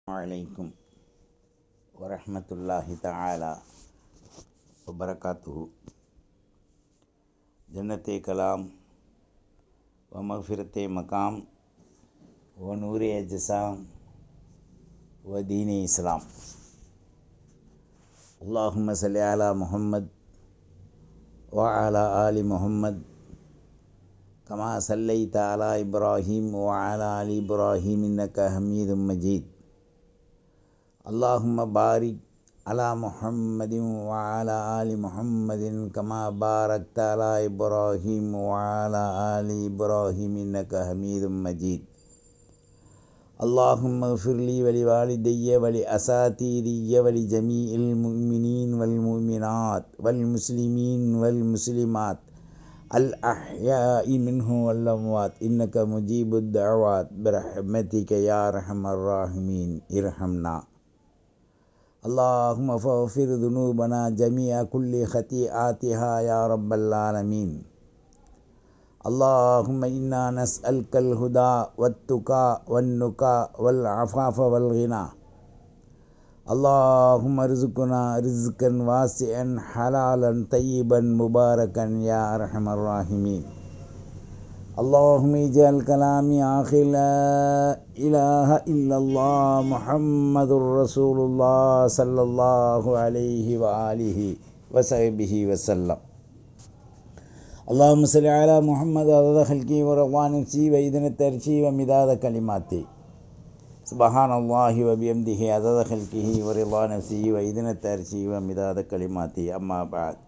அலைக்கும் வரஹ்மத்துல்லாஹி தஆலா வபரகாத்துஹு. ஜன்னத்தே கலாம் வ மக்ஃபிரத்தே மகாம் வ நூரே அஜ்ஸாம் வ தீனே இஸ்லாம். அல்லாஹும்ம ஸல்லி அலா முஹம்மத் வ அலா ஆலி முஹம்மத் கமா ஸல்லைத அலா இப்ராஹீம் வ அலா ஆலி இப்ராஹீம் இன்னக ஹமீதும் மஜீத். அல்லாஹும்ம பாரிக் அலா முஹம்மதின் வ அலா ஆலி முஹம்மதின் கமா பாரக்த அலா இப்ராஹீம் வ அலா ஆலி இப்ராஹீம் இன்னக ஹமீதும் மஜீத். அல்லாஹும்ம ஃபிர்லி வலி வாலிதைய வலி அசாதீரிய வலி ஜமீஇல் முஃமினீன் வல் முஃமினாத் வல் முஸ்லிமீன் வல் முஸ்லிமாத் அல் அஹ்யாஇ மின்ஹும் வல் அம்வாத் இன்னக முஜீபுத் தஅவாத் பிரஹ்மதிக யா அர்ஹமர் ராஹிமீன் இர்ஹம்னா. அல்லாஹும்ம ஃபஃபிர் துனூபனா ஜமீஅ குல்லி ஹதீஆத்திஹா யா ரப்பல் ஆலமீன். அல்லாஹும்ம இன்னா நஸ்அல்கல் ஹுதா வத்துகா வன்னுகா வல் அஃபாஃப வல் கினா. அல்லாஹும்ம ர்ஸுக்னா ரிஸ்கன் வாசிஅன் ஹலாலன் தய்யிபன் முபாரக்கன் யா அர்ஹமர் ராஹிமீன். அல்லாஹும்ம இஜ்அல் கலாமி ஆகிர் லா இலாஹா இல்லல்லாஹ் முஹம்மதுர் ரசூலுல்லாஹ் ஸல்லல்லாஹு அலைஹி வ ஆலிஹி வ ஸஹ்பிஹி வஸல்லம். அல்லாஹும்ம ஸல்லி அலா முஹம்மத் அதத ஹல்கி வ ரضا நஃப்ஸி வ இத்னத அர்ஷி வ மிதாத கலிமாத்தி. சுப்ஹானல்லாஹி வ பிஹம்திஹி அதத ஹல்கிஹி வ ரضا நஃப்ஸி வ இத்னத அர்ஷி வ மிதாத கலிமாத்தி. அம்மா பஅத்.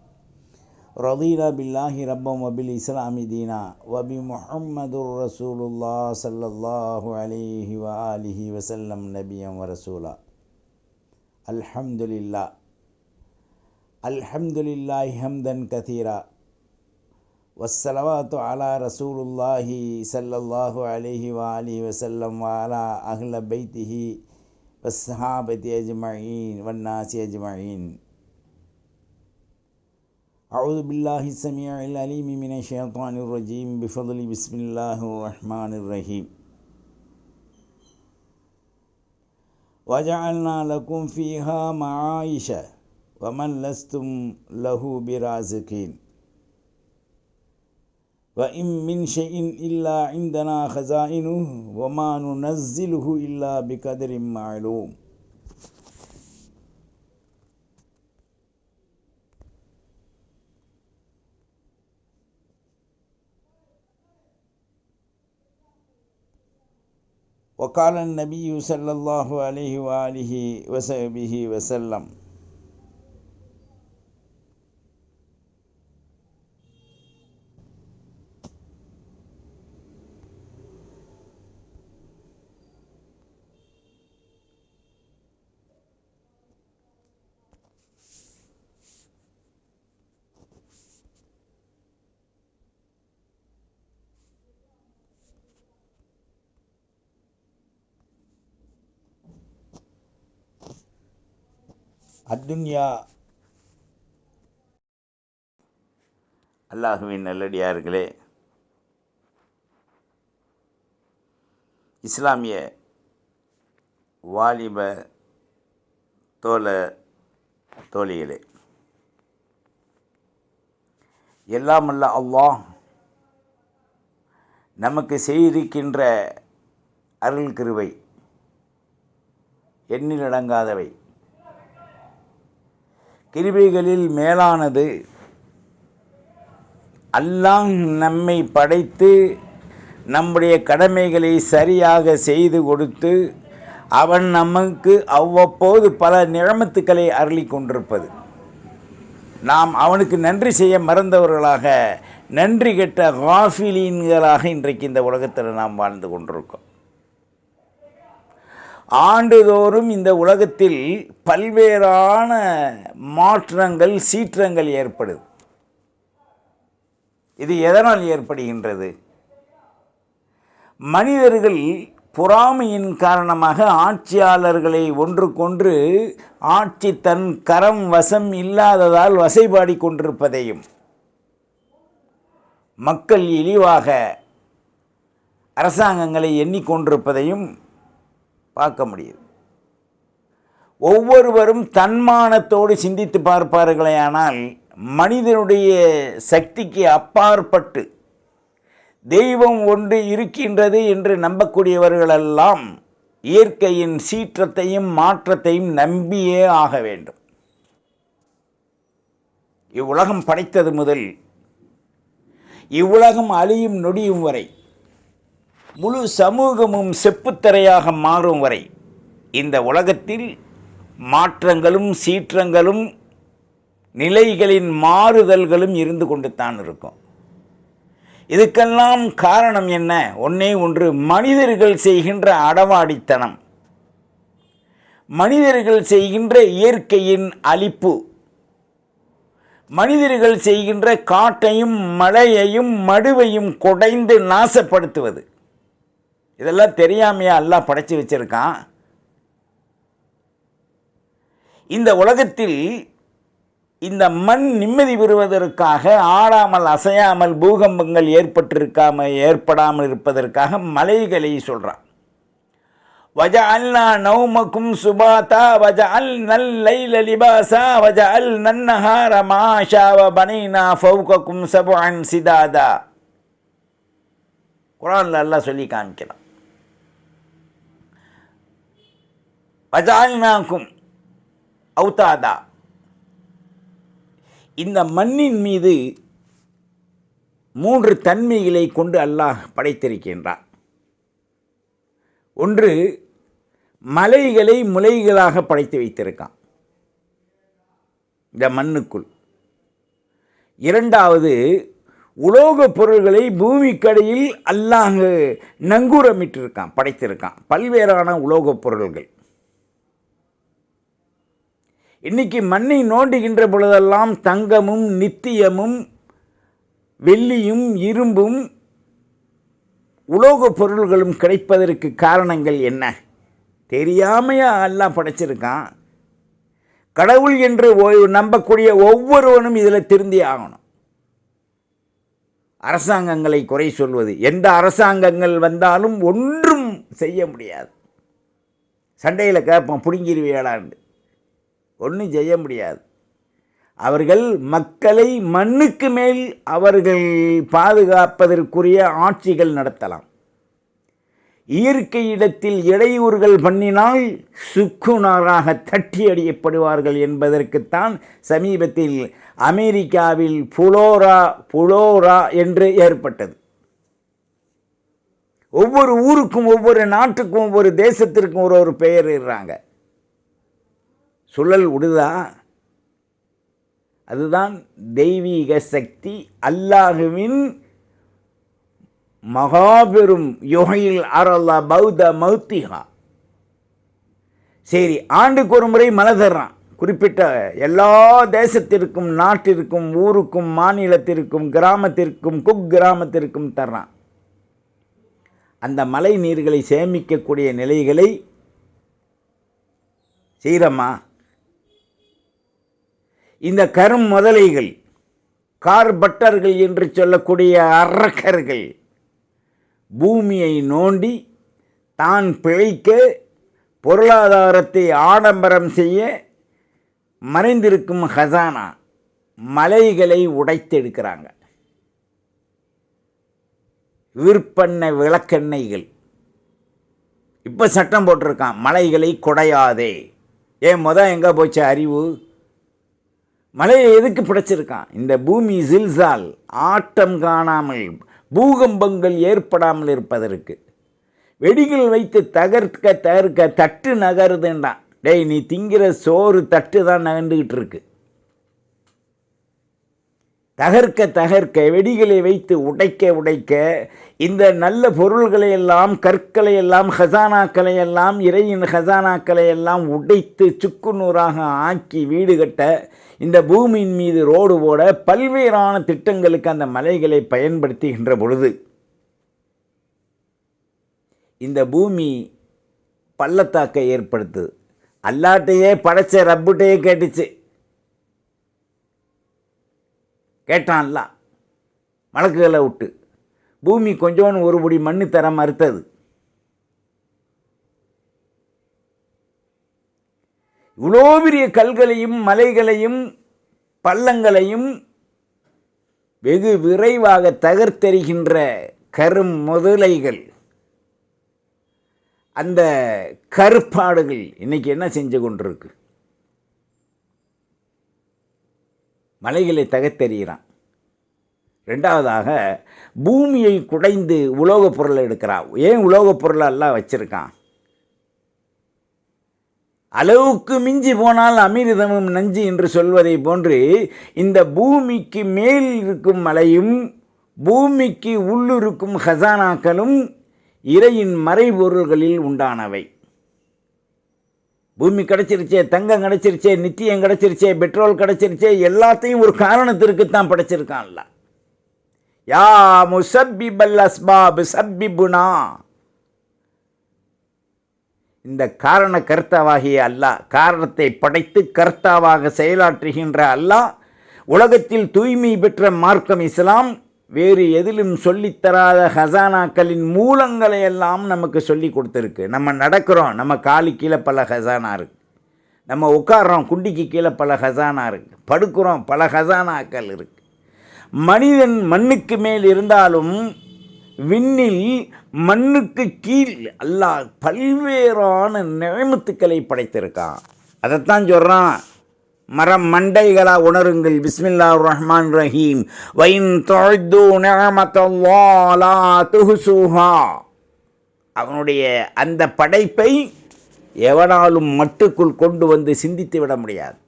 ரதீனா பில்லாஹி ரப்பம் வ பில் இஸ்லாமி தீனா வ பி முஹம்மதுர் ரசூலுல்லாஹ் ஸல்லல்லாஹு அலைஹி வ ஆலிஹி வஸல்லம் நபிய்யன் வ ரசூலா. அல்ஹம்துலில்லாஹ் அல்ஹம்துலில்லாஹி ஹம்தன் கதீரா வஸ்ஸலவாத்து அலா ரசூலுல்லாஹி ஸல்லல்லாஹு அலைஹி வ ஆலிஹி வஸல்லம் வ அலா அஹ்ல பைத்திஹி வஸ்ஸஹாபதி அஜ்மஈன் வன்னாசி அஜ்மஈன். أعوذ بالله السميع العليم من الشيطان الرجيم بفضل بسم الله الرحمن الرحيم. وجعلنا لكم فيها معايش ومن لستم له برازقين وإن من شيء إلا عندنا خزائنه وما ننزله إلا بقدر معلوم. وقال النبي صلى الله عليه وآله وصحبه وسلم. அத்துன்யா. அல்லாஹுவின் நல்லடியார்களே, இஸ்லாமிய வாலிப தோழ தோழிகளே, எல்லாமல்ல அல்லாஹ் நமக்கு செய்திருக்கின்ற அருள் கிருபை எண்ணிலடங்காதவை. கிருபைகளில் மேலானது அல்லாஹ் நம்மை படைத்து நம்முடைய கடமைகளை சரியாக செய்து கொடுத்து அவன் நமக்கு அவ்வப்போது பல நிழமத்துக்களை அருளி கொண்டிருப்பது. நாம் அவனுக்கு நன்றி செய்ய மறந்தவர்களாக, நன்றி கெட்ட காஃபிலீன்களாக இன்றைக்கு இந்த உலகத்தில் நாம் வாழ்ந்து கொண்டிருக்கோம். ஆண்டுதோறும் இந்த உலகத்தில் பல்வேறான மாற்றங்கள், சீற்றங்கள் ஏற்படுது. இது எதனால் ஏற்படுகின்றது? மனிதர்கள் பொறாமையின் காரணமாக ஆட்சியாளர்களை ஒன்றுக்கொன்று ஆட்சி தன் கரம் வசம் இல்லாததால் வசைபாடி கொண்டிருப்பதையும், மக்கள் இழிவாக அரசாங்கங்களை எண்ணிக்கொண்டிருப்பதையும் பார்க்க முடியுது. ஒவ்வொருவரும் தன்மானத்தோடு சிந்தித்து பார்ப்பார்களேயானால் மனிதனுடைய சக்திக்கு அப்பாற்பட்டு தெய்வம் ஒன்று இருக்கின்றது என்று நம்பக்கூடியவர்களெல்லாம் இயற்கையின் சீற்றத்தையும் மாற்றத்தையும் நம்பியே ஆக வேண்டும். இவ்வுலகம் படைத்தது முதல் இவ்வுலகம் அழியும் நொடியும் வரை, முழு சமூகமும் செப்புத்தரையாக மாறும் வரை இந்த உலகத்தில் மாற்றங்களும் சீற்றங்களும் நிலைகளின் மாறுதல்களும் இருந்து கொண்டு தான் இருக்கும். இதுக்கெல்லாம் காரணம் என்ன? ஒன்றே ஒன்று, மனிதர்கள் செய்கின்ற அடவாடித்தனம், மனிதர்கள் செய்கின்ற இயற்கையின் அழிப்பு, மனிதர்கள் செய்கின்ற காட்டையும் மழையையும் மடுவையும் கொடைந்து நாசப்படுத்துவது. இதெல்லாம் தெரியாமையா அல்லாஹ் படைச்சு வச்சிருக்கான்? இந்த உலகத்தில் இந்த மண் நிம்மதி பெறுவதற்காக, ஆடாமல் அசையாமல் பூகம்பங்கள் ஏற்படாமல் இருப்பதற்காக மலைகளை சொல்கிறான். வஜஅல்னா நௌமக்கும் சுபாதா வஜஅல்னல் லைல லிபாசா வஜஅல்னன் நஹார மாஷா வபனைனா ஃபௌகக்கும் சப்அன் சிதாதா. குர்ஆன்ல அல்லாஹ் சொல்லி காமிக்கிறான். வஜஅல்னாக்கும் அவுதாதா. இந்த மண்ணின் மீது 3 தன்மைகளை கொண்டு அல்லாஹ் படைத்திருக்கின்றான். ஒன்று, மலைகளை முளைகளாக படைத்து வைத்திருக்கான் இந்த மண்ணுக்குள். இரண்டாவது, உலோகப் பொருள்களை பூமிக்கடியில் அல்லாஹ் நங்கூரமிட்டிருக்கான், படைத்திருக்கான், பல்வேறான உலோகப் பொருள்கள். இன்னைக்கு மண்ணை நோண்டுகின்ற பொழுதெல்லாம் தங்கமும் நித்தியமும் வெள்ளியும் இரும்பும் உலோகப் பொருள்களும் கிடைப்பதற்கு காரணங்கள் என்ன? தெரியாமையா அல்லாஹ் படைச்சிருக்கான். கடவுள் என்று நம்பக்கூடிய ஒவ்வொருவனும் இதில் திருந்தி ஆகணும். அரசாங்கங்களை குறை சொல்வது, எந்த அரசாங்கங்கள் வந்தாலும் ஒன்றும் செய்ய முடியாது. சண்டையில் கேட்போம், பிடுங்கிருவியலாண்டு, ஒன்றும் செய்ய முடியாது. அவர்கள் மக்களை மண்ணுக்கு மேல் அவர்கள் பாதுகாப்பதற்குரிய ஆட்சிகள் நடத்தலாம். இயற்கையிடத்தில் இடையூறுகள் பண்ணினால் சுக்குநராக தட்டி அடியப்படுவார்கள் என்பதற்குத்தான் சமீபத்தில் அமெரிக்காவில் புளோரா என்று ஏற்பட்டது. ஒவ்வொரு ஊருக்கும், ஒவ்வொரு நாட்டுக்கும், ஒவ்வொரு தேசத்திற்கும் ஒரு பெயர் இடுறாங்க. சுழல் உடுதா? அதுதான் தெய்வீக சக்தி, அல்லாஹுவின் மகாபெரும் யுகையில் அரல்லா பௌத்த மௌத்திகா. சரி, ஆண்டுக்கு ஒரு முறை மழை தர்றான். குறிப்பிட்ட எல்லா தேசத்திற்கும், நாட்டிற்கும், ஊருக்கும், மாநிலத்திற்கும், கிராமத்திற்கும், குக்கிராமத்திற்கும் தர்றான். அந்த மழை நீர்களை சேமிக்கக்கூடிய நிலைகளை செய்கிறோமா? இந்த கரும் முதலைகள், கார்பட்டர்கள் என்று சொல்லக்கூடிய அரக்கர்கள் பூமியை நோண்டி தான் பிழைக்க, பொருளாதாரத்தை ஆடம்பரம் செய்ய மறைந்திருக்கும் ஹசானா மலைகளை உடைத்தெடுக்கிறாங்க. விற்பண்ண விளக்கெண்ணெய்கள் இப்போ சட்டம் போட்டிருக்கான், மலைகளை குடையாதே. ஏன் எங்கே போச்சு அறிவு? மலையை எதுக்கு பிடிச்சிருக்கான்? இந்த பூமி ஜில்சால், ஆட்டம் காணாமல், பூகம்பங்கள் ஏற்படாமல் இருப்பதற்கு. வெடிகள் வைத்து தகர்க்க தட்டு நகருதுண்டான். டேய், நீ திங்கிற சோறு தட்டு தான் நகர்ந்துக்கிட்டு இருக்கு. தகர்க்க வெடிகளை வைத்து உடைக்க இந்த நல்ல பொருள்களை எல்லாம், கற்களை எல்லாம், ஹசானாக்களை எல்லாம், இறையின் ஹசானாக்களை எல்லாம் உடைத்து சுக்குநூறாக ஆக்கி வீடு கட்ட, இந்த பூமியின் மீது ரோடு போட, பல்வேறான திட்டங்களுக்கு அந்த மலைகளை பயன்படுத்துகின்ற பொழுது இந்த பூமி பள்ளத்தாக்கை ஏற்படுத்துது. அல்லாட்டையே படைச்ச ரப்புட்டையே கேட்டான்ல மலக்குகளை விட்டு. பூமி கொஞ்சோன்னு ஒரு முடி மண்ணு தர மறுத்தது. இவ்வளோ பெரிய கல்களையும் மலைகளையும் பள்ளங்களையும் வெகு விரைவாக தகர்த்தெறிகின்ற கரும் முதலைகள், அந்த கருப்பாடுகள் இன்னைக்கு என்ன செஞ்சு கொண்டிருக்கு? மலைகளை தகர்த்தெறிகிறான். ரெண்டாவதாக பூமியை குடைந்து உலோகப் பொருளை எடுக்கிறான். ஏன் உலோகப் பொருளை எல்லாம் வச்சிருக்கான்? அளவுக்கு மிஞ்சி போனால் அமிர்தமும் நஞ்சு என்று சொல்வதை போன்று இந்த பூமிக்கு மேல் இருக்கும் மலையும் பூமிக்கு உள்ளிருக்கும் ஹசானாக்களும் இறையின் மறைபொருள்களில் உண்டானவை. பூமி கிடச்சிருச்சே, தங்கம் கிடச்சிருச்சே, நித்தியம் கிடச்சிருச்சே, பெட்ரோல் கிடச்சிருச்சே, எல்லாத்தையும் ஒரு காரணத்திற்குத்தான் படைச்சிருக்கான்ல. யா முசப்பிபல் அஸ்பாப் சப்பிபுனா. இந்த காரண கர்த்தாவாகிய அல்லாஹ், காரணத்தை படைத்து கர்த்தாவாக செயலாற்றுகின்ற அல்லாஹ், உலகத்தில் தூய்மை பெற்ற மார்க்கம் இஸ்லாம் வேறு எதிலும் சொல்லித்தராத ஹசானாக்களின் மூலங்களை எல்லாம் நமக்கு சொல்லி கொடுத்துருக்கு. நம்ம நடக்கிறோம், நம்ம காலு கீழே பல ஹசானா இருக்குது. நம்ம உட்கார்றோம், குண்டிக்கு கீழே பல ஹசானா இருக்குது. படுக்கிறோம், பல ஹசானாக்கள் இருக்குது. மனிதன் மண்ணுக்கு மேல் இருந்தாலும் விண்ணில் மண்ணுக்கு கீழ் அல்லாஹ் பல்வேறான நியமத்துக்களை படைத்திருக்கான். அதைத்தான் சொல்கிறான், மரம் மண்டைகளாக உணருங்கள், பிஸ்மில்லாஹிர் ரஹ்மானிர் ரஹீம், வைன் துஅது நிஅமத்தல்லாஹ் லா துஹ்ஸூஹா. அவனுடைய அந்த படைப்பை எவனாலும் மட்டுக்குள் கொண்டு வந்து சிந்தித்து விட முடியாது.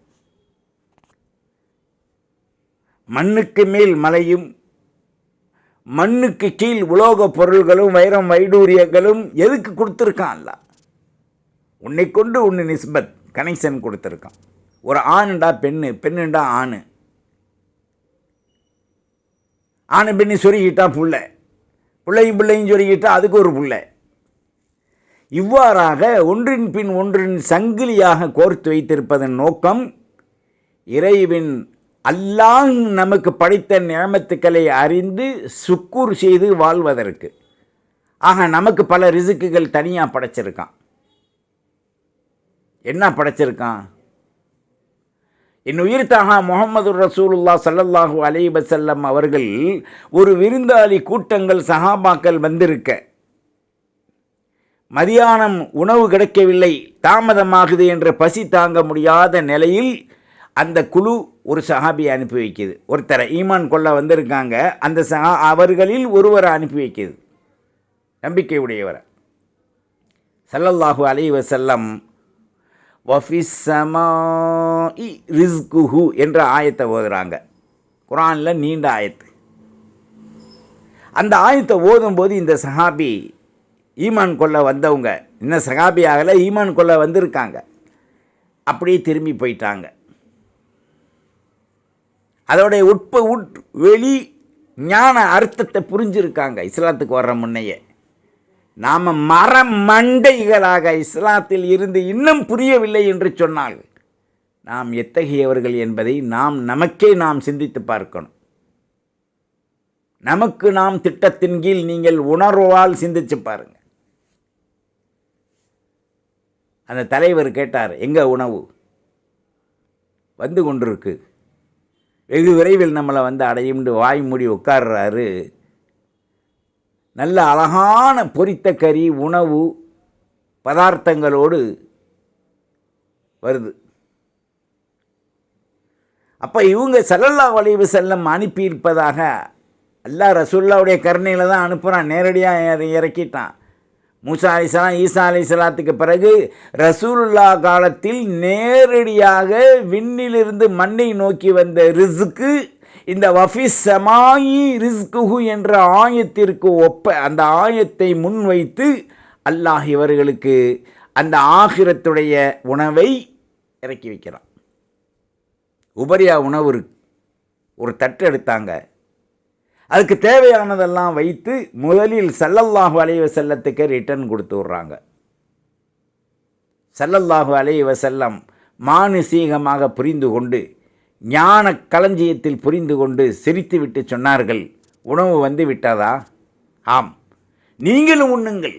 மண்ணுக்கு மேல் மலையும் மண்ணுக்கு கீழ் உலோகப் பொருள்களும் வைரம் வைடூரியங்களும் எதுக்கு கொடுத்துருக்கான்ல? உன்னை கொண்டு ஒன்று நிஸ்பத் கனெக்ஷன் கொடுத்துருக்கான். ஒரு ஆணுண்டா பெண்ணு, பெண்ணுண்டா ஆணு, ஆணு பெண்ணு சொருகிட்டா புள்ள, பிள்ளையும் பிள்ளையும் சொருகிட்டா அதுக்கு ஒரு புள்ள. இவ்வாறாக ஒன்றின் பின் ஒன்றின் சங்கிலியாக கோர்த்து வைத்திருப்பதன் நோக்கம் இறைவன் அல்லாஹ் நமக்கு படைத்த நியமத்துக்களை அறிந்து சுக்கூர் செய்து வாழ்வதற்கு. ஆக நமக்கு பல ரிசுக்குகள் தனியாக படைச்சிருக்கான். என்ன படைச்சிருக்கான்? என் உயிர்த்தாக முஹம்மது ரசூலுல்லாஹ் ஸல்லல்லாஹு அலைஹி வஸல்லம் அவர்கள் ஒரு விருந்தாளி கூட்டங்கள் சஹாபாக்கள் வந்திருக்க, மதியானம் உணவு கிடைக்கவில்லை, தாமதமாகுது என்ற பசி தாங்க முடியாத நிலையில் அந்த குழு ஒரு சஹாபியை அனுப்பி வைக்கிது. ஒருத்தரை ஈமான் கொள்ள வந்திருக்காங்க, அந்த அவர்களில் ஒருவரை அனுப்பி வைக்கிது, நம்பிக்கை உடையவரை. ஸல்லல்லாஹு அலைஹி வஸல்லம் வஃபிஸ் ஸமாஇ ரிஸ்குஹு என்ற ஆயத்தை ஓதுறாங்க. குர்ஆனில் நீண்ட ஆயத்து. அந்த ஆயத்தை ஓதும்போது இந்த சஹாபி, ஈமான் கொள்ள வந்தவங்க, இன்னும் சஹாபி ஆகலை, ஈமான் கொள்ள வந்திருக்காங்க, அப்படியே திரும்பி போயிட்டாங்க. அதோடைய வெளி ஞான அர்த்தத்தை புரிஞ்சிருக்காங்க இஸ்லாத்துக்கு வர்ற முன்னையே. நாம் மரம் மண்டைகளாக இஸ்லாத்தில் இருந்து இன்னும் புரியவில்லை என்று சொன்னால் நாம் எத்தகையவர்கள் என்பதை நமக்கே நாம் சிந்தித்து பார்க்கணும். நமக்கு நாம் திட்டத்தின் கீழ் நீங்கள் உணர்வால் சிந்திச்சு பாருங்க. அந்த தலைவர் கேட்டார், எங்க உணவு? வந்து கொண்டிருக்கு, வெகு விரைவில் நம்மளை வந்து அடையும்னு வாய் மூடி உட்கார்றாரு. நல்ல அழகான பொரித்த கறி உணவு பதார்த்தங்களோடு வருது. அப்போ இவங்க ஸல்லல்லாஹு அலைஹி வஸல்லம் அனுப்பியிருப்பதாக அல்லாஹ் ரசூலுல்லாஹ்வுடைய கருணையில் தான் அனுப்புகிறான், நேரடியாக இறக்கிட்டான். மூசா அலைஹிஸ்ஸலாம் ஈசா அலைஹிஸ்ஸலாத்துக்கு பிறகு ரசூலுல்லாஹ் காலத்தில் நேரடியாக விண்ணிலிருந்து மண்ணை நோக்கி வந்த ரிஸ்க்கு இந்த வஃபிஸ் ஸமாஇ ரிஸ்குஹு என்ற ஆயத்திற்கு ஒப்ப அந்த ஆயத்தை முன்வைத்து அல்லாஹ் இவர்களுக்கு அந்த ஆகிரத்துடைய உணவை இறக்கி வைக்கிறான். உபரியா உணவு ஒரு தட்டு எடுத்தாங்க, அதுக்கு தேவையானதெல்லாம் வைத்து முதலில் ஸல்லல்லாஹு அலைஹி வஸல்லத்துக்கு ரிட்டர்ன் கொடுத்து விட்றாங்க. ஸல்லல்லாஹு அலைஹி வஸல்லம் மானுசீகமாக புரிந்து கொண்டு, ஞான களஞ்சியத்தில் புரிந்து கொண்டு சிரித்து விட்டு சொன்னார்கள், உணவு வந்து விட்டதா? ஆம், நீங்களும் உண்ணுங்கள்.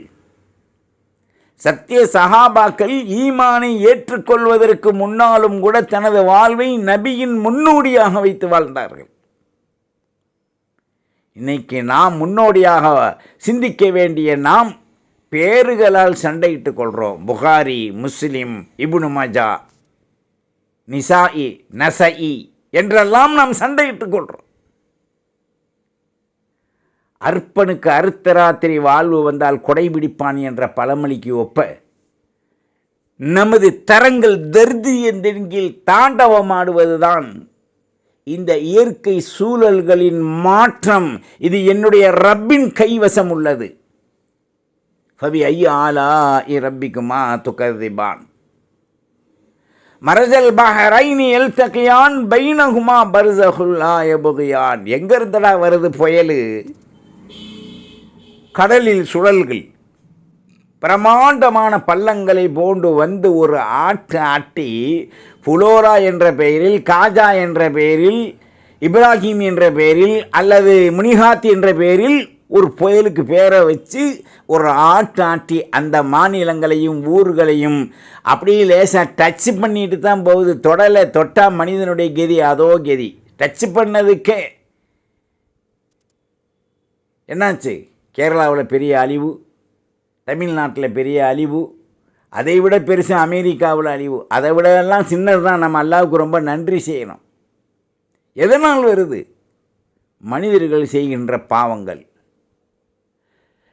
சத்திய சஹாபாக்கள் ஈமானை ஏற்றுக்கொள்வதற்கு முன்னாலும் கூட தனது வாழ்வை நபியின் முன்னோடியாக வைத்து வாழ்ந்தார்கள். இன்னைக்கு நாம் முன்னோடியாக சிந்திக்க வேண்டிய நாம் பேறுகளால் சண்டையிட்டுக் கொள்கிறோம். புகாரி, முஸ்லிம், இப்னு மாஜா, நிசாஇ, நசஇ என்றெல்லாம் நாம் சண்டையிட்டுக் கொள்கிறோம். அர்ப்பனுக்கு அறுத்த ராத்திரி வாழ்வு வந்தால் கொடைபிடிப்பான் என்ற பழமொழிக்கு ஒப்ப நமது தரங்கள் தர்தியந்தெங்கில் தாண்டவமாடுவதுதான் இந்த இயற்கை சூழல்களின் மாற்றம். இது என்னுடைய ரப்பின் கைவசம் உள்ளது. ஃபபி ஐ ஆலா ரப்பிக்குமா துகதிபான் மரஜல் பஹரைனி எல்தகியான் பைனஹுமா பர்ஸகுல் லா யபகியான். எங்க இருந்தடா வருது புயலு? கடலில் சுழல்கள் பிரமாண்டமான பள்ளங்களை போன்று வந்து ஒரு ஆட்டி புலோரா என்ற பெயரில், காஜா என்ற பெயரில், இப்ராஹிம் என்ற பெயரில் அல்லது முனிஹாத் என்ற பெயரில் ஒரு புயலுக்கு பேரை வச்சு ஒரு ஆட்டி அந்த மாநிலங்களையும் ஊர்களையும் அப்படியே லேசாக டச் பண்ணிட்டு தான் போகுது. தொட்டா மனிதனுடைய கதி அதோ கதி. டச் பண்ணதுக்கே என்னாச்சு? கேரளாவில் பெரிய அழிவு, தமிழ்நாட்டில் பெரிய அழிவு, அதை விட பெருசு அமெரிக்காவில் அழிவு. அதை விட எல்லாம் சின்னது தான். நம்ம அல்லாவுக்கு ரொம்ப நன்றி செய்யணும். எதனால் வருது? மனிதர்கள் செய்கின்ற பாவங்கள்.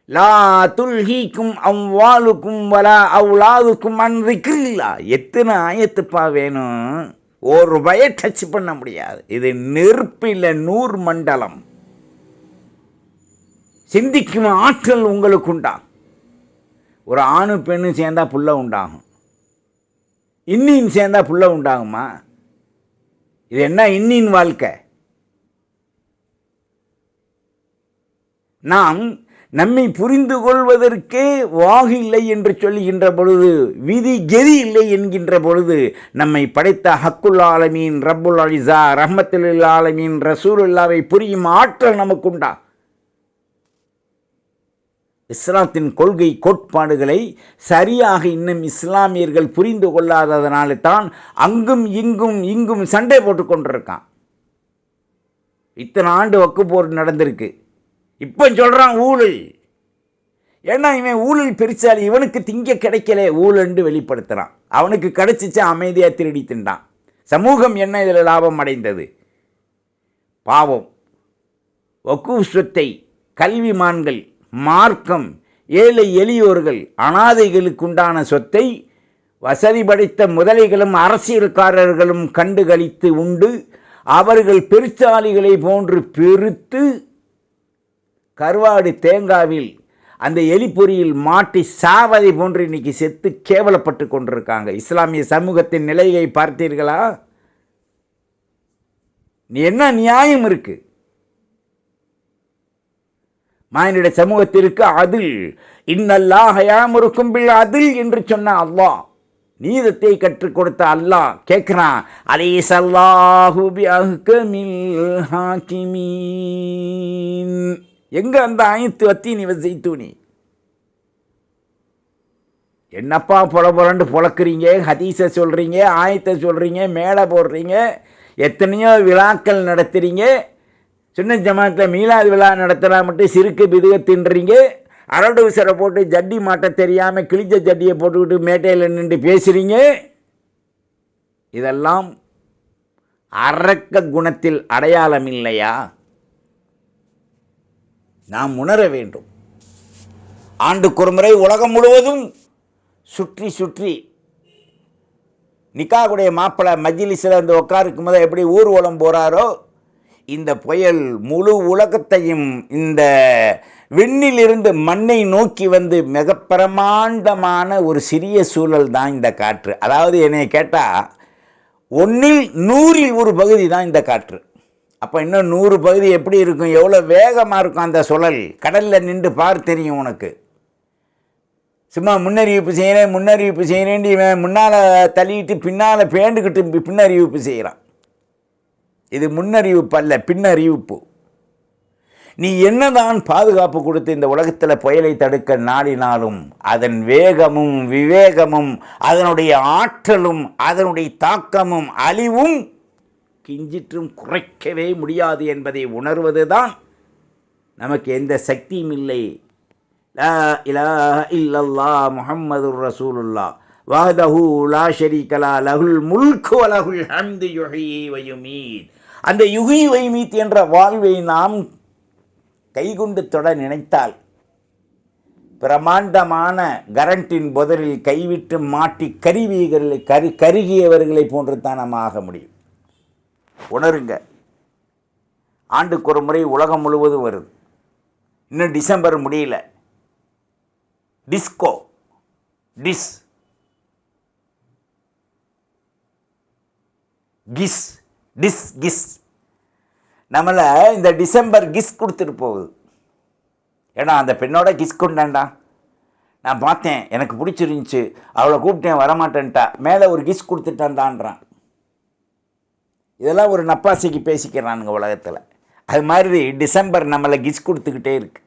லா துல்ஹீக்கும் அம்வாலுக்கும் வலா அவுலாதுக்கும் அன் திக்ரில்லா. எத்தனை ஆயத்துப்பா வேணும்? ஒரு ரூபாயை டச் பண்ண முடியாது. இது நெருப்பில் 100 மண்டலம். சிந்திக்கும் ஆற்றல் உங்களுக்கு உண்டாகும். ஒரு ஆணு பெண்ணு சேர்ந்தா புள்ள உண்டாகும். இன்னின் சேர்ந்தா புள்ள உண்டாகுமா? இது என்ன இன்னின் வாழ்க்கை? நாம் நம்மை புரிந்து கொள்வதற்கே வாகு இல்லை என்று சொல்லுகின்ற பொழுது, விதி கெதி இல்லை என்கின்ற பொழுது, நம்மை படைத்த ஹக்குல் ஆலமீன் ரப்புல் அலிசா ரஹ்மத்துல் ஆலமீன் ரசூலுல்லாவை புரியும் ஆற்றல் நமக்குண்டா? இஸ்லாத்தின் கொள்கை கோட்பாடுகளை சரியாக இன்னும் இஸ்லாமியர்கள் புரிந்து கொள்ளாததனால தான் அங்கும் இங்கும் சண்டை போட்டு கொண்டிருக்கான். இத்தனை ஆண்டு வக்குப்போர் நடந்திருக்கு. இப்போ சொல்கிறான் ஊழல். ஏன்னா இவன் ஊழல் பெருசாலி, இவனுக்கு திங்க கிடைக்கல ஊழல்ண்டு வெளிப்படுத்துகிறான். அவனுக்கு கிடைச்சிச்சு அமைதியாக திருடி தின்றான். சமூகம் என்ன இதில் லாபம் அடைந்தது? பாவம். வக்கூஃப் சொத்தை கல்விமான்கள், மார்க்கம், ஏழை எளியோர்கள், அனாதைகளுக்குண்டான சொத்தை வசதி படைத்த முதலைகளும் அரசியல்காரர்களும் கண்டுகளித்து உண்டு அவர்கள் பெருச்சாலிகளை போன்று பெருத்து கருவாடு தேங்காவில் அந்த எலிப்பொறியில் மாட்டி சாவதை போன்று இன்னைக்கு செத்து கேவலப்பட்டு கொண்டிருக்காங்க. இஸ்லாமிய சமூகத்தின் நிலையை பார்த்தீர்களா? நீ என்ன நியாயம் இருக்கு? மானிட சமூகத்திற்கு அதில் இன்னல்லாஹ யஅமுருக்கும் பில் அதில் என்று சொன்ன அல்லாஹ், நீதத்தை கற்றுக் கொடுத்த அல்லாஹ் கேட்கிறான், அலைஸல்லாஹு பிஅஹ்கமில் ஹாகிமீன். எங்க அந்த ஆயத்து வத்தீனி வஸைத்தூனி? என்னப்பா பொலண்டு பொழக்கிறீங்க? ஹதீஸை சொல்கிறீங்க, ஆயத்தை சொல்கிறீங்க, மேடை போடுறீங்க, எத்தனையோ விழாக்கள் நடத்துகிறீங்க. சின்ன ஜமாத்தில் மீலாது விழா நடத்தினா மட்டும் சிறுக்கு பிதுக தின்றீங்க. அரடு விசரை போட்டு ஜட்டி மாட்ட தெரியாமல் கிழிச்ச ஜட்டியை போட்டுக்கிட்டு மேட்டையில் நின்று பேசுகிறீங்க. இதெல்லாம் அரக்க குணத்தில் அடையாளம் இல்லையா? நாம் உணர வேண்டும். ஆண்டுக்கு ஒரு முறை உலகம் முழுவதும் சுற்றி சுற்றி நிக்காவுடைய மாப்பிள்ளை மஜ்லிஸில் வந்து உட்காருக்கும் போது எப்படி ஊர்வலம் போகிறாரோ, இந்த புயல் முழு உலகத்தையும் இந்த விண்ணிலிருந்து மண்ணை நோக்கி வந்து மிக பிரமாண்டமான ஒரு சிறிய சூழல் தான் இந்த காற்று. அதாவது என்னை கேட்டால் 1 இல் 100 பகுதி தான் இந்த காற்று. அப்போ இன்னும் 100 பகுதி எப்படி இருக்கும்? எவ்வளோ வேகமாக இருக்கும் அந்த சுழல். கடலில் நின்று பார், தெரியும் உனக்கு. சும்மா முன்னறிவிப்பு செய்கிறேன் இவன் முன்னால் தள்ளிட்டு பின்னால் பேண்டுக்கிட்டு பின்னறிவிப்பு செய்கிறான். இது முன்னறிவிப்பு அல்ல, பின்னறிவிப்பு. நீ என்னதான் பாதுகாப்பு கொடுத்து இந்த உலகத்தில் புயலை தடுக்க நாடினாலும் அதன் வேகமும் விவேகமும் அதனுடைய ஆற்றலும் அதனுடைய தாக்கமும் அழிவும் கிஞ்சிற்றும் குறைக்கவே முடியாது என்பதை உணர்வதுதான் நமக்கு எந்த சக்தியும் இல்லை. லா இலாஹ இல்லல்லாஹ் முஹம்மதுர் ரசூலுல்லாஹ் வஹ்தஹு லா ஷரீக லஹு லஹுல் முல்கு வ லஹுல் ஹம்து யுஹ்யி வ யுமீத். அந்த யுஹ்யி வ யுமீத் என்ற வாழ்வை நாம் கைகொண்டு தொட நினைத்தால் பிரமாண்டமான கரண்டின் புதரில் கைவிட்டு மாட்டி கருகியவர்களை போன்று தான் நம்ம ஆக முடியும். உணருங்க, ஆண்டுக்கு ஒரு முறை உலகம் முழுவதும் வருது. இன்னும் டிசம்பர் முடியல. டிஸ்கோ டிஸ் கிஸ் டிஸ் கிஸ் நம்மளை இந்த டிசம்பர் கிஸ் கொடுத்துட்டு போகுது. ஏன்னா அந்த பெண்ணோட கிஸ் கொண்டாண்டா, நான் பார்த்தேன், எனக்கு பிடிச்சிருந்துச்சு, அவளை கூப்பிட்டேன், வரமாட்டேன்ட்டா, மேலே ஒரு கிஸ் கொடுத்துட்டான்டான்றான். இதெல்லாம் ஒரு நப்பாசிக்கு பேசிக்கிறானுங்க உலகத்தில். அது மாதிரி டிசம்பர் நம்மளை கிஸ் கொடுத்துக்கிட்டே இருக்கு.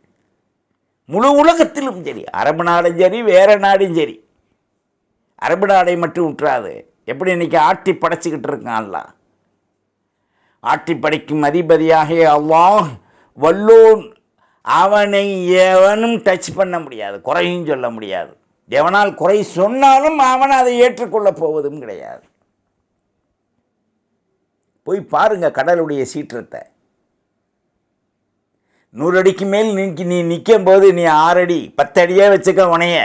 முழு உலகத்திலும் சரி, அரபு நாடும் சரி, வேறு நாடும் சரி. அரபு நாடை மட்டும் விட்டுறாது. எப்படி இன்றைக்கி ஆட்டி படைச்சிக்கிட்டு இருக்கான் அல்லாஹ். ஆட்டி படைக்கும் அதிபதியாக அல்லாஹ் வல்லோன். அவனை எவனும் டச் பண்ண முடியாது, குறையும் சொல்ல முடியாது. எவனால் குறை சொன்னாலும் அவன் அதை ஏற்றுக்கொள்ளப் போவதும் கிடையாது. போய் பாருங்க கடலுடைய சீற்றத்தை. 100 அடிக்கு மேல் நீ நிற்கும் போது நீ 6 அடி 10 அடியே வச்சுக்க உனைய.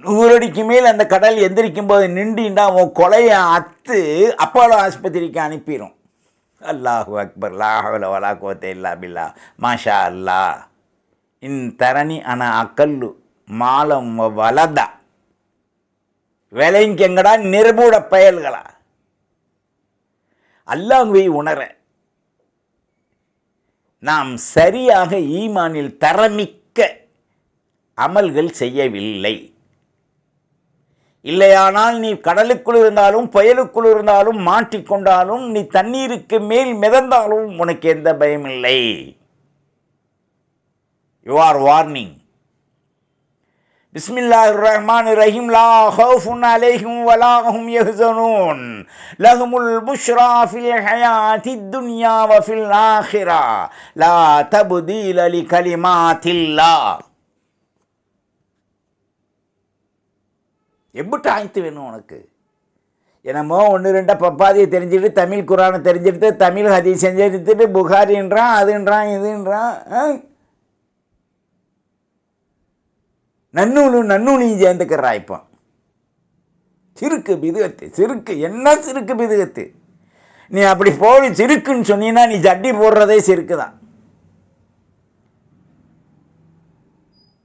100 அடிக்கு மேல் அந்த கடல் எந்திரிக்கும் போது நின்றுண்டா உன் கொலையை அத்து அப்போலோ ஆஸ்பத்திரிக்கு அனுப்பிடும். அல்லாஹு அக்பர் லா ஹவ்ல வலா குவத்த இல்லா பில்லா மாஷா அல்லாஹ். இன் தரணி அன அக்கல்லு மாலம் வலதா. விலைங்கெங்கடா நிர்மூட பயல்களா. அல்லாஹ்வை உணர நாம் சரியாக ஈமானில் தரமிக்க அமல்கள் செய்யவில்லை. இல்லையானால் நீ கடலுக்குள் இருந்தாலும் புயலுக்குள் இருந்தாலும் மாட்டிக்கொண்டாலும் நீ தண்ணீருக்கு மேல் மிதந்தாலும் உனக்கு எந்த பயம் இல்லை. You are warning. பிஸ்மில்லாஹிர் ரஹ்மானிர் ரஹீம். லா ஹவுஃபுன் அலைஹிம் வலா ஹும் யஹ்ஸனூன் லஹுமுல் புஷ்ரா ஃபில் ஹயாத்தித் துன்யா வ ஃபில் ஆখিরা லா தப்தீல லிகலிமாத்தில்லாஹ். எம்பிட்டு ஆய்த்து வேணும் உனக்கு? என்னமோ 1-2 பப்பாதியை தெரிஞ்சுக்கிட்டு தமிழ் குரானை தெரிஞ்சுக்கிட்டு தமிழ் ஹதீஸ் செஞ்சுட்டு புகாரின்றான், அதுன்றான், இதுன்றான். நன்னூலையும் சேர்ந்துக்கிறா. இப்போ சிறுக்கு பிதுகத்து. சிறுக்கு என்ன சிறுக்கு பிதுகத்து? நீ அப்படி போய் சிறுக்குன்னு சொன்னீங்கன்னா நீ ஜட்டி போடுறதே சிறுக்கு தான்.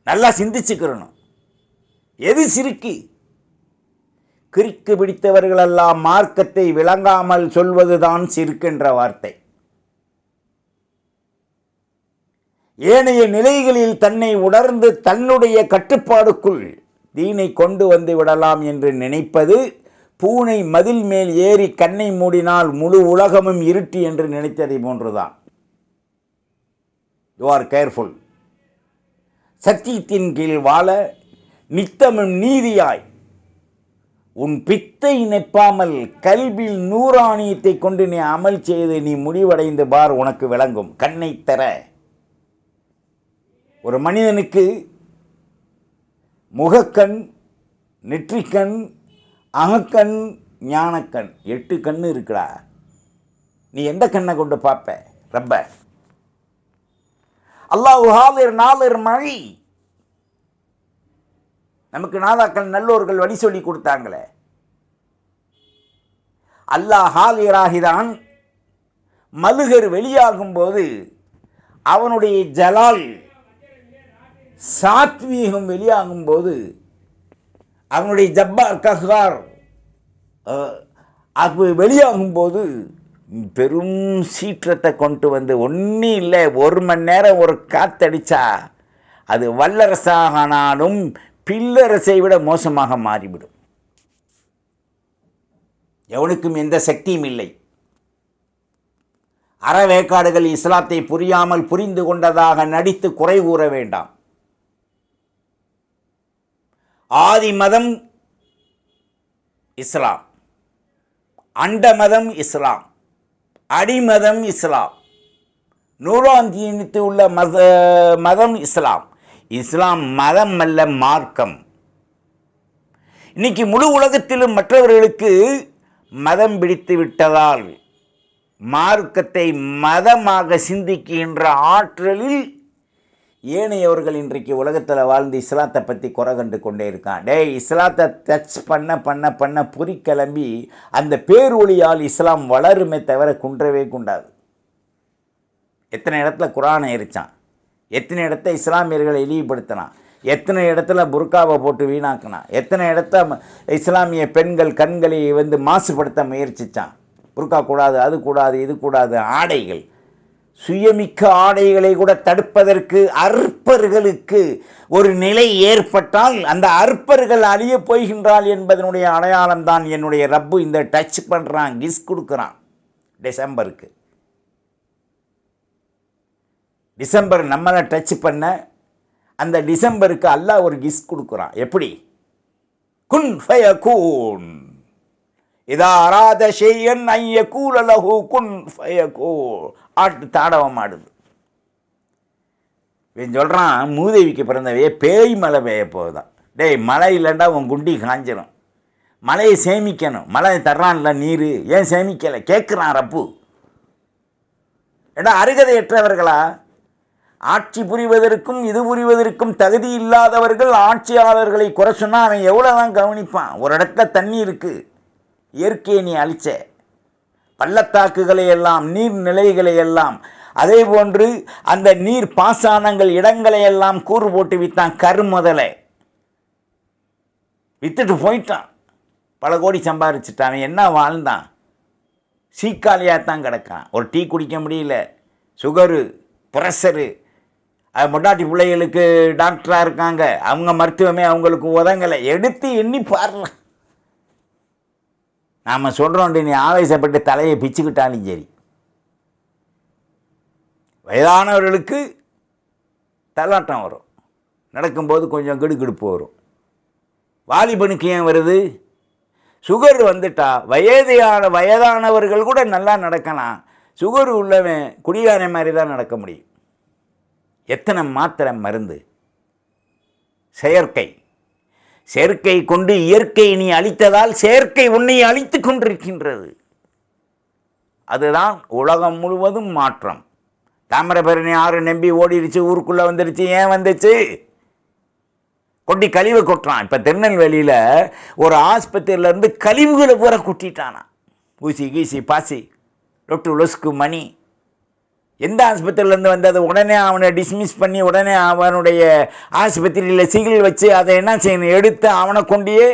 நல்லா சிந்திச்சுக்கிறணும். எது சிறுக்கு? கிறுக்கு பிடித்தவர்களெல்லாம் மார்க்கத்தை விளங்காமல் சொல்வதுதான் சிறுக்கென்ற வார்த்தை. ஏனைய நிலைகளில் தன்னை உணர்ந்து தன்னுடைய கட்டுப்பாடுக்குள் தீனை கொண்டு வந்து விடலாம் என்று நினைப்பது பூனை மதில் மேல் ஏறி கண்ணை மூடினால் முழு உலகமும் இருட்டு என்று நினைத்ததை போன்றுதான். You are careful. சத்தியத்தின் கீழ் வாழ நித்தமும் நீதியாய் உன் பித்தை நிற்பாமல் கல்வியில் நூறாணியத்தை கொண்டு நீ அமல் செய்து நீ முடிவடைந்து பார், உனக்கு விளங்கும். கண்ணை தர ஒரு மனிதனுக்கு முகக்கண், நெற்றிக்கண், அகக்கண், ஞானக்கண், 8 கண் இருக்குடா. நீ எந்த கண்ணை கொண்டு பார்ப்ப? ரப்ப. அல்லாஹ் ஹாலிர் நாலிர் மழி. நமக்கு நாதாக்கள் நல்லோர்கள் வழி சொல்லி கொடுத்தாங்களே. அல்லாஹ் ஹாலிராகிதான் மலுகர் வெளியாகும் போது அவனுடைய ஜலால் சாத்வீகம் வெளியாகும் போது அவனுடைய ஜப்பார் கஹார் அது வெளியாகும் போது பெரும் சீற்றத்தை கொண்டு வந்து ஒன்றும் இல்லை, 1 மணி நேரம் ஒரு காத்தடிச்சா அது வல்லரசானாலும் பில்லரசை விட மோசமாக மாறிவிடும். எவனுக்கும் எந்த சக்தியும் இல்லை. அறவேக்காடுகள் இஸ்லாத்தை புரியாமல் புரிந்து கொண்டதாக நடித்து குறை கூற வேண்டாம். ஆதி மதம் இஸ்லாம், அண்ட மதம் இஸ்லாம், அடிமதம் இஸ்லாம், நூறாந்தீனித்து உள்ள மதம் இஸ்லாம். இஸ்லாம் மதம் அல்ல, மார்க்கம். இன்னைக்கு முழு உலகத்திலும் மற்றவர்களுக்கு மதம் பிடித்து விட்டதால் மார்க்கத்தை மதமாக சிந்திக்கின்ற ஆற்றலில் ஏனையவர்கள் இன்றைக்கு உலகத்தில் வாழ்ந்து இஸ்லாத்தை பற்றி குறை கண்டு கொண்டே இருக்கான். டேய், இஸ்லாத்தை டச் பண்ண பண்ண பண்ண பொறி கிளம்பி அந்த பேரொழியால் இஸ்லாம் வளருமே தவிர குன்றவே குண்டாது. எத்தனை இடத்துல குரானை எரிச்சான், எத்தனை இடத்த இஸ்லாமியர்களை இழிவுபடுத்தினான், எத்தனை இடத்துல புர்காவை போட்டு வீணாக்கினான், எத்தனை இடத்த இஸ்லாமிய பெண்கள் கண்களை மாசுபடுத்த முயற்சித்தான். புர்கா கூடாது, அது கூடாது, இது கூடாது. ஆடைகள், சுயமிக்க ஆடைகளை கூட தடுப்பதற்கு அற்பர்களுக்கு ஒரு நிலை ஏற்பட்டால் அந்த அற்பர்கள் அழிய போகின்றால் என்பதனுடைய அடையாளம் தான் என்னுடைய ரப்பு இந்த டச் பண்ணுறான், கிஸ் கொடுக்குறான். டிசம்பர் நம்மளை டச் பண்ண அந்த டிசம்பருக்கு அல்லாஹ் ஒரு கிஸ் கொடுக்குறான். எப்படி? குன் ஃபயகூன், இதா அராத ஷையன் ஐ யகூல லஹு குன் ஃபயகூன். ஆட்டு தாடவம் ஆடுது. இவன் சொல்கிறான், மூதேவிக்கு பிறந்தவே பேய் மழை பெய்ய போகுதான். டேய், மழை இல்லைண்டா உன் குண்டி காஞ்சிடும். மழையை சேமிக்கணும். மழை தர்றான்ல நீர், ஏன் சேமிக்கலை கேட்குறான் ரப்பு. ஏடா அருகதையற்றவர்களா? ஆட்சி புரிவதற்கும் இது புரிவதற்கும் தகுதி இல்லாதவர்கள் ஆட்சியாளர்களை குறை சொன்னால் அவன் எவ்வளோ தான் கவனிப்பான்? ஒரு இடத்துல தண்ணி இருக்குது, இயற்கையை நீ அழிச்ச. பள்ளத்தாக்குகளை எல்லாம், நீர்நிலைகளை எல்லாம், அதே போன்று அந்த நீர் பாசானங்கள் இடங்களை எல்லாம் கூறு போட்டு விற்றான். முதல்ல வித்துட்டு போயிட்டான். பல கோடி சம்பாரிச்சிட்டான். அவன் என்ன வாழ்ந்தான்? சீக்காலியாக தான் கிடக்கான். ஒரு டீ குடிக்க முடியல. Sugar, pressure. மொட்டாட்டி பிள்ளைகளுக்கு டாக்டராக இருக்காங்க, அவங்க மருத்துவமே அவங்களுக்கு உதங்கலை. எடுத்து எண்ணி பாருலாம். நாம் சொல்கிறோம், நீ ஆவேசப்பட்டு தலையை பிச்சுக்கிட்டாலும் சரி. வயதானவர்களுக்கு தள்ளாட்டம் வரும், நடக்கும்போது கொஞ்சம் கிடுகிடுப்பு வரும். வாலிபனுக்கு ஏன் வருது? சுகர் வந்துட்டா வயதானவர்கள் கூட நல்லா நடக்கலாம். சுகர் உள்ளவன் குடிகார மாதிரி தான் நடக்க முடியும். எத்தனை மாத்திரை மருந்து? செயற்கை கொண்டு இயற்கை நீ அழித்ததால் செயற்கை உன்னை அழித்து கொண்டிருக்கின்றது. அதுதான் உலகம் முழுவதும் மாற்றம். தாமிரபரணி ஆறு நம்பி ஓடிடுச்சு, ஊருக்குள்ளே வந்துடுச்சு. ஏன் வந்துச்சு? கொட்டி கழிவு கொட்டுறான். இப்போ திருநெல்வேலியில் ஒரு ஆஸ்பத்திரியிலேருந்து கழிவுகளை பூரா கொட்டிட்டானா. ஊசி கீசி பாசி ரொட்டு லொஸ்கு மணி. எந்த ஆஸ்பத்திரியிலேருந்து வந்தது? உடனே அவனை டிஸ்மிஸ் பண்ணி உடனே அவனுடைய ஆஸ்பத்திரியில் சிகில் வச்சு அதை என்ன செய்யணும்? எடுத்து அவனை கொண்டியே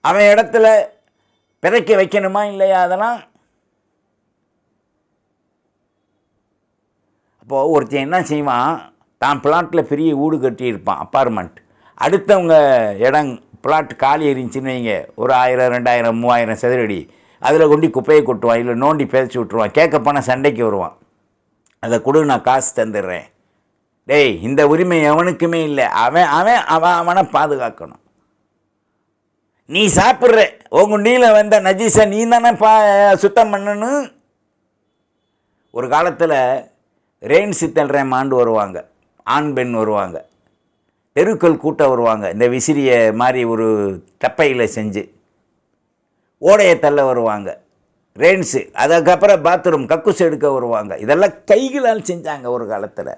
அவன் இடத்துல பிறக்க வைக்கணுமா இல்லையா? அதெல்லாம் அப்போது ஒருத்தன் என்ன செய்வான்? தான் பிளாட்டில் பெரிய வீடு கட்டியிருப்பான், அப்பார்ட்மெண்ட். அடுத்தவங்க இடம் பிளாட் காலி இருந்துச்சுன்னு வைங்க, ஒரு 1000, 2000, 3000 சதுரடி. அதில் கொண்டு குப்பையை கொட்டுவான், இல்லை நோண்டி பேசி விட்ருவான். கேட்க போனால் சண்டைக்கு வருவான். அதை கொடு, நான் காசு தந்துடுறேன். டேய், இந்த உரிமை எவனுக்குமே இல்லை. அவனை பாதுகாக்கணும். நீ சாப்பிட்ற உங்குண்டியில் வந்த நஜீஸை நீ தானே சுத்தம் பண்ணணும். ஒரு காலத்தில் ரெயின் சித்தல்றேன் மாண்டு வருவாங்க, ஆண் பெண் வருவாங்க, தெருக்கள் கூட்ட வருவாங்க. இந்த விசிறியை மாதிரி ஒரு டப்பையில் செஞ்சு ஓடையை தள்ள வருவாங்க, ரெயின்ஸு. அதுக்கப்புறம் பாத்ரூம் கக்குசு எடுக்க வருவாங்க. இதெல்லாம் கைகளால் செஞ்சாங்க ஒரு காலத்தில்.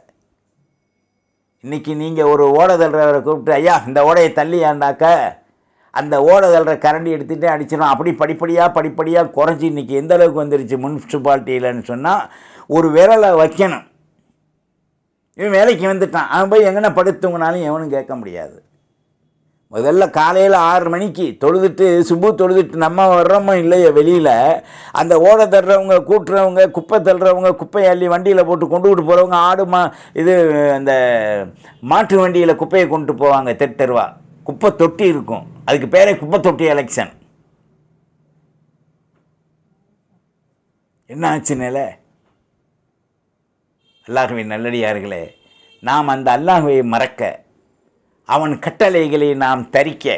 இன்றைக்கி நீங்கள் ஒரு ஓடை தள்ளுறவரை கூப்பிட்டு, ஐயா இந்த ஓடையை தள்ளியாண்டாக்க அந்த ஓடை தள்ளுற கரண்டி எடுத்துகிட்டே அடிச்சிடும். அப்படி படிப்படியாக குறைஞ்சி இன்றைக்கி எந்த அளவுக்கு வந்துருச்சு முனிசிபாலிட்டியில்னு சொன்னால், ஒரு விரலை வைக்கணும். இவன் வேலைக்கு வந்துட்டான், அவன் போய் எங்கன்னா படுத்துங்கனாலும் எவனும் கேட்க முடியாது. முதல்ல காலையில் 6 மணிக்கு தொழுதுட்டு சுபு தொழுதுட்டு நம்ம வர்றோமோ இல்லையோ வெளியில், அந்த ஓடை தள்ளுறவங்க, கூட்டுறவங்க, குப்பை தள்ளுறவங்க, குப்பையை அள்ளி வண்டியில் போட்டு கொண்டுகிட்டு போகிறவங்க, இது அந்த மாட்டு வண்டியில் குப்பையை கொண்டு போவாங்க. தெருவா குப்பை தொட்டி இருக்கும், அதுக்கு பேரே குப்பை தொட்டி எலெக்ஷன். என்ன ஆச்சு நிலை? அல்லாஹ்வின் நல்லடியார்களே, நாம் அந்த அல்லாஹ்வை மறக்க, அவன் கட்டளைகளை நாம் தரிக்க,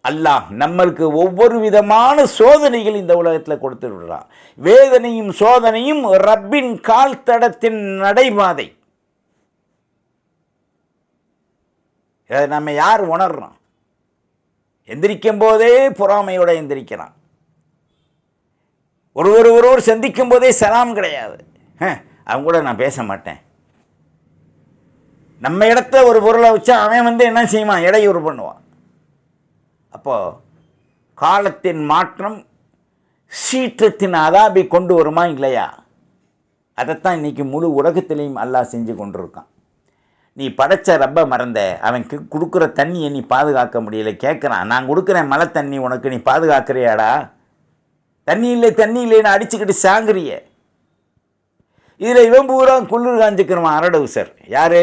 அல்லாஹ் நம்மளுக்கு ஒவ்வொரு விதமான சோதனைகள் இந்த உலகத்தில் கொடுத்து விடுறான். வேதனையும் சோதனையும் ரப்பின் கால் தடத்தின் நடைபாதை. இதை நம்ம யார் உணர்றோம்? எந்திரிக்கும் போதே பொறாமையோட எந்திரிக்கிறான். ஒருவர் சந்திக்கும் போதே சலாம் கிடையாது. அவங்க கூட நான் பேச மாட்டேன். நம்ம இடத்த ஒரு பொருளை வச்சா அவன் என்ன செய்வான்? இடையூறு பண்ணுவான். அப்போது காலத்தின் மாற்றம் சீற்றத்தின் அதாபை கொண்டு வருமா இல்லையா? அதைத்தான் இன்றைக்கி முழு உலகத்திலையும் அல்லாஹ் செஞ்சு கொண்டிருக்கான். நீ படைச்ச ரப்ப மறந்த, அவன் கொடுக்குற தண்ணியை நீ பாதுகாக்க முடியல. கேட்குறான், நான் கொடுக்குறேன் மழை தண்ணி, உனக்கு நீ பாதுகாக்கிறியாடா? தண்ணி இல்லைன்னு அடிச்சுக்கிட்டு சாங்குறிய. இதில் இவன் பூரா குளிர் காஞ்சிக்கிறவன் அரடவு சார். யார்?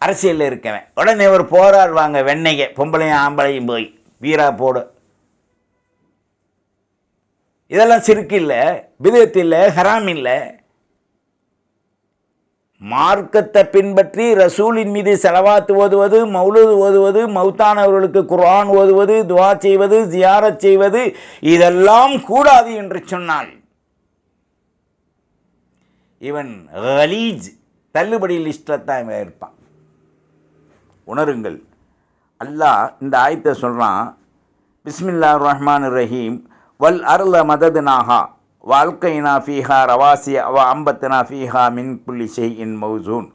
அரசியலில் இருக்கவன். உடனே ஒரு போராடுவாங்க வெண்ணெய்க, பொம்பளையும் ஆம்பளையும் போய் வீரா போடு. இதெல்லாம் சிறுக்கு இல்லை, பிதத் இல்லை, ஹராம் இல்லை. மார்க்கத்தை பின்பற்றி ரசூலின் மீது செலவாத்து ஓதுவது, மௌலூது ஓதுவது, மௌத்தானவர்களுக்கு குர்ஆன் ஓதுவது, துவா செய்வது, ஜியாரத் செய்வது, இதெல்லாம் கூடாது என்று சொன்னால் இவன் கலீஜ் தள்ளுபடி லிஸ்டில் தான் இவன் இருப்பான். உணருங்கள், அல்லாஹ் இந்த ஆயத்தை சொல்கிறான், பிஸ்மில்லாஹிர் ரஹ்மானிர் ரஹீம், வல் அர்ல மததுனாஹா வாழ்க்கைனா ஃபீஹா ரவாசிய வ அம்பத்னா ஃபீஹா மின் குல்லி ஷைஇன் மௌசூன்.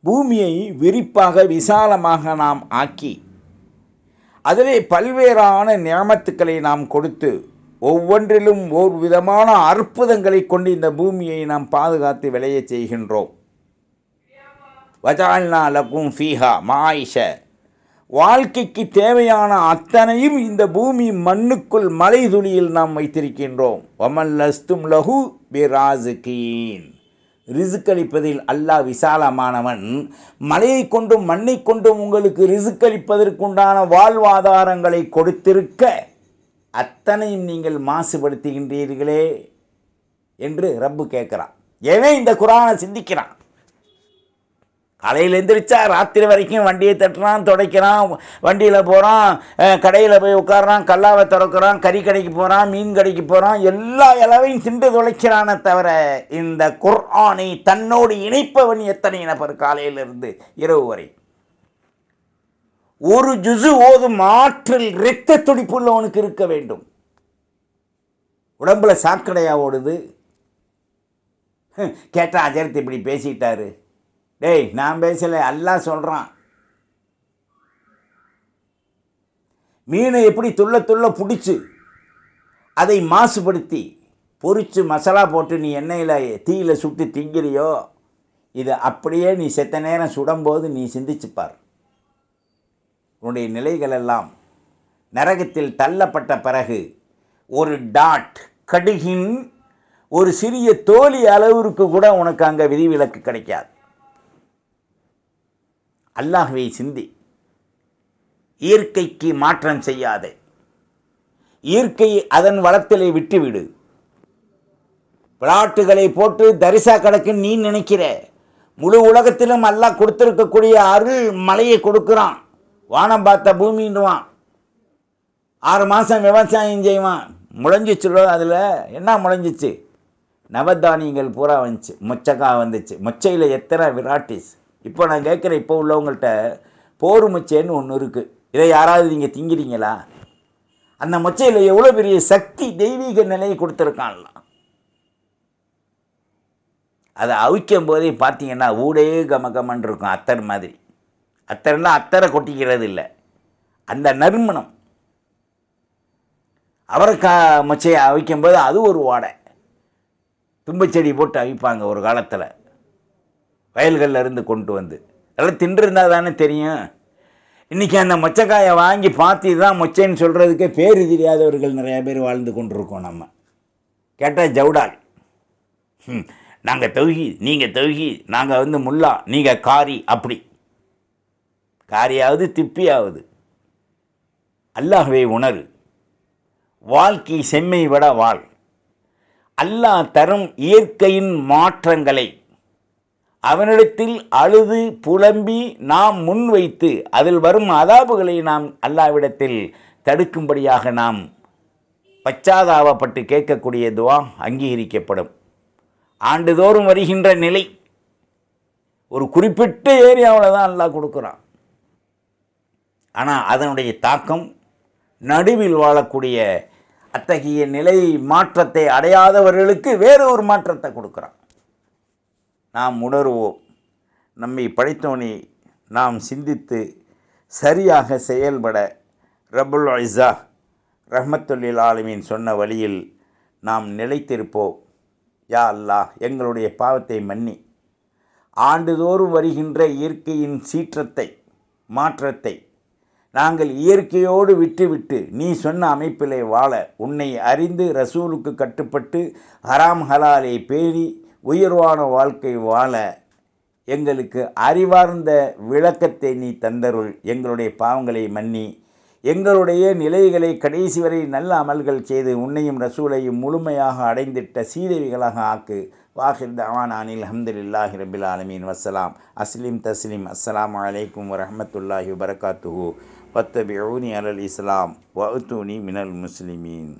பூமியை விரிப்பாக விசாலமாக நாம் ஆக்கி அதிலே பல்வேறான நியமத்துக்களை நாம் கொடுத்து ஒவ்வொன்றிலும் ஒரு விதமான அற்புதங்களை கொண்டு இந்த பூமியை நாம் பாதுகாத்து விளைய செய்கின்றோம். வஜால்னா லக்கும் ஃபீஹா மாயிஷ, வாழ்க்கைக்கு தேவையான அத்தனையும் இந்த பூமி மண்ணுக்குள் மலை துளியில் நாம் வைத்திருக்கின்றோம். வமல் லஸ்தும் லஹு பிராஸிகீன், ரிசுக்களிப்பதில் அல்லாஹ் விசாலமானவன். மலையை கொண்டும் மண்ணை கொண்டும் உங்களுக்கு ரிசுக்களிப்பதற்குண்டான வாழ்வாதாரங்களை கொடுத்திருக்க அத்தனையும் நீங்கள் மாசுபடுத்துகின்றீர்களே என்று ரப்பு கேட்குறான். ஏன் இந்த குர்ஆனை சிந்திக்கிறான்? காலையில் எந்திரிச்சா ராத்திரி வரைக்கும் வண்டியை தட்டுறான், துடைக்கிறான், வண்டியில் போகிறான், கடையில் போய் உட்காரான், கல்லாவை திறக்கிறான், கறி கடைக்கு போகிறான், மீன் கடைக்கு போகிறான், எல்லா இலவையும் திண்டு துளைக்கிறானே தவிர இந்த குர்ஆனை தன்னோடு இணைப்பவன் எத்தனை நபர்? காலையிலிருந்து இரவு வரை ஒரு ஜுசு ஓதும் ஆற்றல் இரத்த துடிப்புள்ளவனுக்கு இருக்க வேண்டும். உடம்புல சாக்கடையா ஓடுது. கேட்டால் அஜரத் இப்படி பேசிட்டாரு. டேய், நான் பேசலை, அல்லாஹ் சொல்கிறான். மீனை எப்படி துள்ள பிடிச்சி அதை மாசுபடுத்தி பொரித்து மசாலா போட்டு நீ எண்ணெயில் தீயில் சுட்டு திங்கிறியோ, இது அப்படியே நீ செத்த நேரம் சுடும்போது நீ சிந்திச்சுப்பார். உன்னுடைய நிலைகளெல்லாம் நரகத்தில் தள்ளப்பட்ட பிறகு ஒரு டாட், கடுகின் ஒரு சிறிய தோலி அளவிற்கு கூட உனக்கு அங்கே விதிவிலக்கு கிடைக்காது. அல்லாஹ்வை சிந்தி, இயற்கைக்கு மாற்றம் செய்யாதே, இயற்கையை அதன் வளத்திலே விட்டுவிடு. பிளாட்டுகளை போட்டு தரிசா கணக்குன்னு நீ நினைக்கிற. முழு உலகத்திலும் அல்லாஹ் கொடுத்திருக்கக்கூடிய அருள் மலையை கொடுக்குறான். வானம் பார்த்த பூமின்னுவான். 6 மாதம் விவசாயம் செய்வான். முளைஞ்சிச்சுலோ, அதில் என்ன முளைஞ்சிச்சு? நவதானியங்கள் பூரா வந்துச்சு, மொச்சக்காய் வந்துச்சு. மொச்சையில் எத்தனை விராட்டிஸ். இப்போ நான் கேட்குறேன், இப்போ உள்ளவங்கள்ட்ட போர் மொச்சைன்னு ஒன்று இருக்குது. இதை யாராவது நீங்கள் திங்கிறீங்களா? அந்த மொச்சையில் எவ்வளோ பெரிய சக்தி, தெய்வீக நிலையை கொடுத்துருக்கான்ல. அதை அவிக்கும் போதே பார்த்தீங்கன்னா ஊடே கமகமன் இருக்கும். அத்தர் மாதிரி. அத்தரெல்லாம் அத்தரை கொட்டிக்கிறது இல்லை, அந்த நறுமணம். அவரைக்காய் மொச்சையை அவிக்கும்போது அது ஒரு வாடை. தும்பச்செடி போட்டு அவிப்பாங்க ஒரு காலத்தில், வயல்களில் இருந்து கொண்டு வந்து. அதெல்லாம் தின்றுருந்தால் தானே தெரியும். இன்றைக்கி அந்த மொச்சக்காயை வாங்கி பார்த்து தான் மொச்சைன்னு சொல்கிறதுக்கே பேர் தெரியாதவர்கள் நிறையா பேர் வாழ்ந்து கொண்டிருக்கோம். நம்ம கேட்டால் ஜவுடால், நாங்கள் தௌஹீத், நீங்கள் தௌஹீத், நாங்கள் முல்லா, நீங்கள் காரி. அப்படி காரியாவது திப்பியாவது. அல்லாஹ்வை உணரு, வாழ்க்கை செம்மை விட வாழ். அல்லாஹ் தரும் இயற்கையின் மாற்றங்களை அவனிடத்தில் அழுது புலம்பி நாம் முன்வைத்து அதில் வரும் அதாபுகளை நாம் அல்லாஹ்விடத்தில் தடுக்கும்படியாக நாம் பச்சாதாபப்பட்டு கேட்கக்கூடிய துவா அங்கீகரிக்கப்படும். ஆண்டுதோறும் வருகின்ற நிலை ஒரு குறிப்பிட்ட ஏரியாவில் தான் அல்லாஹ் கொடுக்குறான். ஆனால் அதனுடைய தாக்கம் நடுவில் வாழக்கூடிய அத்தகைய நிலை மாற்றத்தை அடையாதவர்களுக்கு வேறு ஒரு மாற்றத்தை கொடுக்குறான். நாம் உணர்வோம், நம்மை படைத்தோனை நாம் சிந்தித்து சரியாக செயல்பட ரப்புல் இஸ்ஸா ரஹ்மத்துல்லில் ஆலமீன் சொன்ன வழியில் நாம் நிலைத்திருப்போம். யா அல்லாஹ், எங்களுடைய பாவத்தை மன்னி ஆண்டுதோறும் வருகின்ற இயற்கையின் சீற்றத்தை மாற்றத்தை நாங்கள் இயற்கையோடு விட்டுவிட்டு நீ சொன்ன அமைப்பிலே வாழ, உன்னை அறிந்து ரசூலுக்கு கட்டுப்பட்டு ஹராம் ஹலாலை பேணி உயர்வான வாழ்க்கை வாழ எங்களுக்கு அறிவார்ந்த விளக்கத்தை நீ தந்தருள். எங்களுடைய பாவங்களை மன்னி எங்களுடைய நிலைகளை கடைசி வரை நல்ல அமல்கள் செய்து உன்னையும் ரசூலையும் முழுமையாக அடைந்திட்ட சீதேவிகளாக ஆக்கு. வாஹிர் தஅவானானில் அல்ஹம்துலில்லாஹி ரப்பில் ஆலமீன். வஸ்ஸலாம். அஸ்லிம் தஸ்லிம். அஸ்ஸலாமு அலைக்கும் வரஹ்மத்துல்லாஹி வபரகாத்துஹு. வத்தபிஊனி அலல் இஸ்லாம் வஅத்தூனி மினல் முஸ்லிமீன்.